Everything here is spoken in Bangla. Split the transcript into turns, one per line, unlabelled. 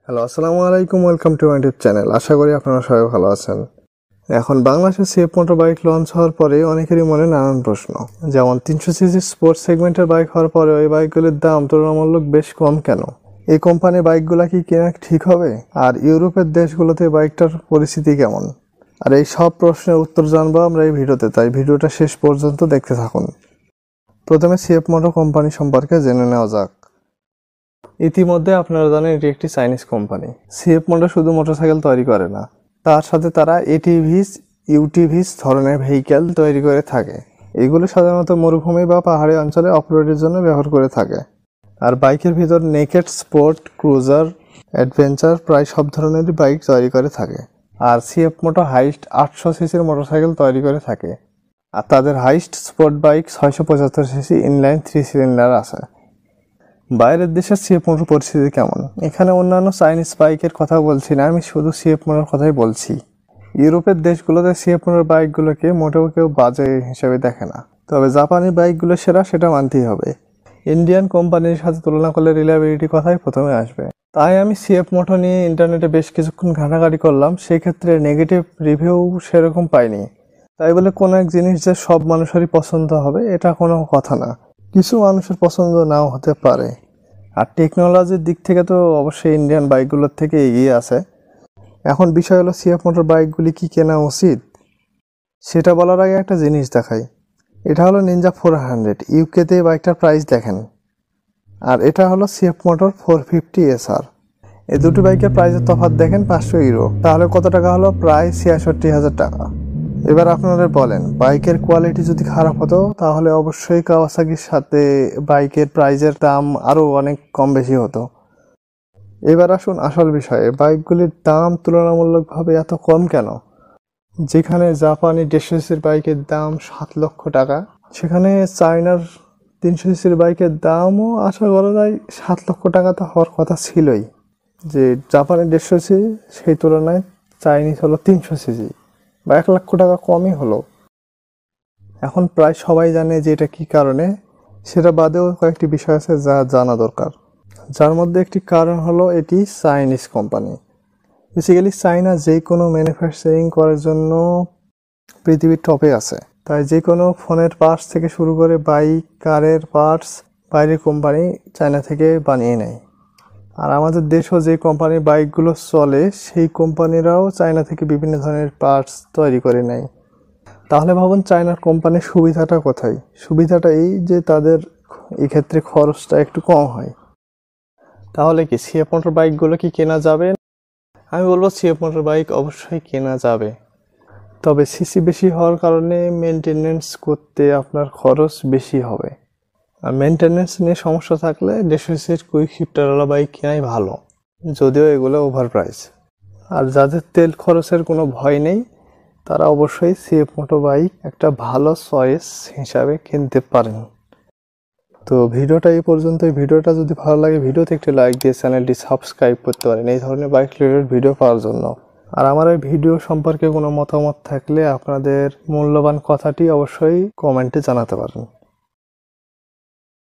হ্যালো, আসসালামু আলাইকুম। Welcome to my YouTube channel. আশা করি আপনারা সবাই ভালো আছেন। এখন বাংলাদেশে সিএফ মোটর বাইক লঞ্চ হওয়ার পরে অনেকেরই মনে নানান প্রশ্ন, যেমন 300 সিসি স্পোর্টস সেগমেন্টের বাইক হওয়ার পরে ওই বাইকগুলির দাম তুলনামূলক বেশ কম কেন? এই কোম্পানির বাইকগুলা কি কেনা ঠিক হবে? আর ইউরোপের দেশগুলোতে বাইকটার পরিস্থিতি কেমন? আর এই সব প্রশ্নের উত্তর জানবো আমরা এই ভিডিওতে, তাই ভিডিওটা শেষ পর্যন্ত দেখতে থাকুন। প্রথমে সিএফ মোটর কোম্পানি সম্পর্কে জেনে নেওয়া যাক। ইতিমধ্যে আপনারা জানেন এটি একটি চাইনিজ কোম্পানি। সিএফ মোটর শুধু মোটরসাইকেল তৈরি করে না, তার সাথে তারা এটিভিস, ইউটিভিস ধরনের ভেহিক্যাল তৈরি করে থাকে। এগুলো সাধারণত মরুভূমি বা পাহাড়ি অঞ্চলে অফরোডের জন্য ব্যবহার করে থাকে। আর বাইকের ভিতর নেকেড, স্পোর্ট, ক্রুজার, অ্যাডভেঞ্চার প্রায় সব ধরনেরই বাইক তৈরি করে থাকে। আর সিএফ মোটর হাইস্ট 800 সিসির মোটরসাইকেল তৈরি করে থাকে। আর তাদের highest sport bike 675 cc inline 3 cylinder আছে। বাইরের দেশের সিএফ মোটর পরিস্থিতি কেমন? এখানে অন্যান্য চাইনিজ বাইকের কথা বলছি না, আমি শুধু সিএফ মোটর কথাই বলছি। ইউরোপের দেশগুলোতে সিএফ মোটর বাইকগুলোকে মোটেও কেউ বাজে হিসেবে দেখে না, তবে জাপানি বাইকগুলো সেরা, সেটা মানতেই হবে। ইন্ডিয়ান কোম্পানির সাথে তুলনা করলে রিলায়েবিলিটি কথাই প্রথমে আসবে। তাই আমি সিএফ মোটর নিয়ে ইন্টারনেটে বেশ কিছুক্ষণ ঘাটাঘাটি করলাম, সেক্ষেত্রে নেগেটিভ রিভিউ সেরকম পাইনি। তাই বলে কোনো এক জিনিস যে সব মানুষেরই পছন্দ হবে এটা কোনো কথা না, কিছু মানুষের পছন্দ নাও হতে পারে। আর টেকনোলজির দিক থেকে তো অবশ্যই ইন্ডিয়ান বাইকগুলোর থেকে এগিয়ে আছে। এখন বিষয় হলো সিএফ মোটর বাইকগুলি কি কেনা উচিত, সেটা বলার আগে একটা জিনিস দেখাই। এটা হলো নিনজা 400, ইউকেতে বাইকটার প্রাইস দেখেন। আর এটা হলো সিএফ মোটর 450 SR। এই দুটো বাইকের প্রাইসের তফাৎ দেখেন, 500 ইউরো। তাহলে কত টাকা হলো? প্রায় 66,000 টাকা। এবার আপনাদের বলেন, বাইকের কোয়ালিটি যদি খারাপ হতো তাহলে অবশ্যই কাওয়াসাকির সাথে বাইকের প্রাইজের দাম আরও অনেক কম বেশি হতো। এবার আসুন আসল বিষয়ে, বাইকগুলির দাম তুলনামূলকভাবে এত কম কেন? যেখানে জাপানি 150 সিসির বাইকের দাম 7 লক্ষ টাকা, সেখানে চায়নার 300 সিসির বাইকের দামও আশা করা যায় 7 লক্ষ টাকা তো হওয়ার কথা ছিলই। যে জাপানি 150 সিসি, সেই তুলনায় চাইনিজ হলো 300 সিসি, বা 1 লক্ষ টাকা কমই হলো। এখন প্রায় সবাই জানে যে এটা কী কারণে, সেটা বাদেও কয়েকটি বিষয় আছে যা জানা দরকার। যার মধ্যে একটি কারণ হলো এটি চাইনিজ কোম্পানি। বেসিক্যালি চায়না যে কোনো ম্যানুফ্যাকচারিং করার জন্য পৃথিবীর টপে আছে। তাই যে কোনো ফোনের পার্টস থেকে শুরু করে বাইক, কারের পার্টস বাইরের কোম্পানি চায়না থেকে বানিয়ে নেয়। আর আমাদের দেশেও যে কোম্পানির বাইকগুলো চলে, সেই কোম্পানিরাও চায়না থেকে বিভিন্ন ধরনের পার্টস তৈরি করে নেয়। তাহলে ভাবুন চায়নার কোম্পানির সুবিধাটা কোথায়? সুবিধাটা এই যে তাদের এক্ষেত্রে খরচটা একটু কম হয়। তাহলে কি সিএফ মোটর বাইকগুলো কি কেনা যাবে? আমি বলবো সিএফ মোটর বাইক অবশ্যই কেনা যাবে, তবে সিসি বেশি হওয়ার কারণে মেনটেনেন্স করতে আপনার খরচ বেশি হবে। আর মেনটেনেন্স নিয়ে সমস্যা থাকলে 150 সিসির কুইক শিফটারওয়ালা বাইক কেনাই ভালো, যদিও এগুলো ওভার প্রাইস। আর যাদের তেল খরচের কোনো ভয় নেই, তারা অবশ্যই সিএফ মোটর বাইক একটা ভালো চয়েস হিসাবে কিনতে পারেন। তো ভিডিওটা এই পর্যন্তই। ভিডিওটা যদি ভালো লাগে ভিডিওতে একটি লাইক দিয়ে চ্যানেলটি সাবস্ক্রাইব করতে পারেন এই ধরনের বাইক রিলেটেড ভিডিও পাওয়ার জন্য। আর আমার এই ভিডিও সম্পর্কে কোনো মতামত থাকলে আপনাদের মূল্যবান কথাটি অবশ্যই কমেন্টে জানাতে পারেন।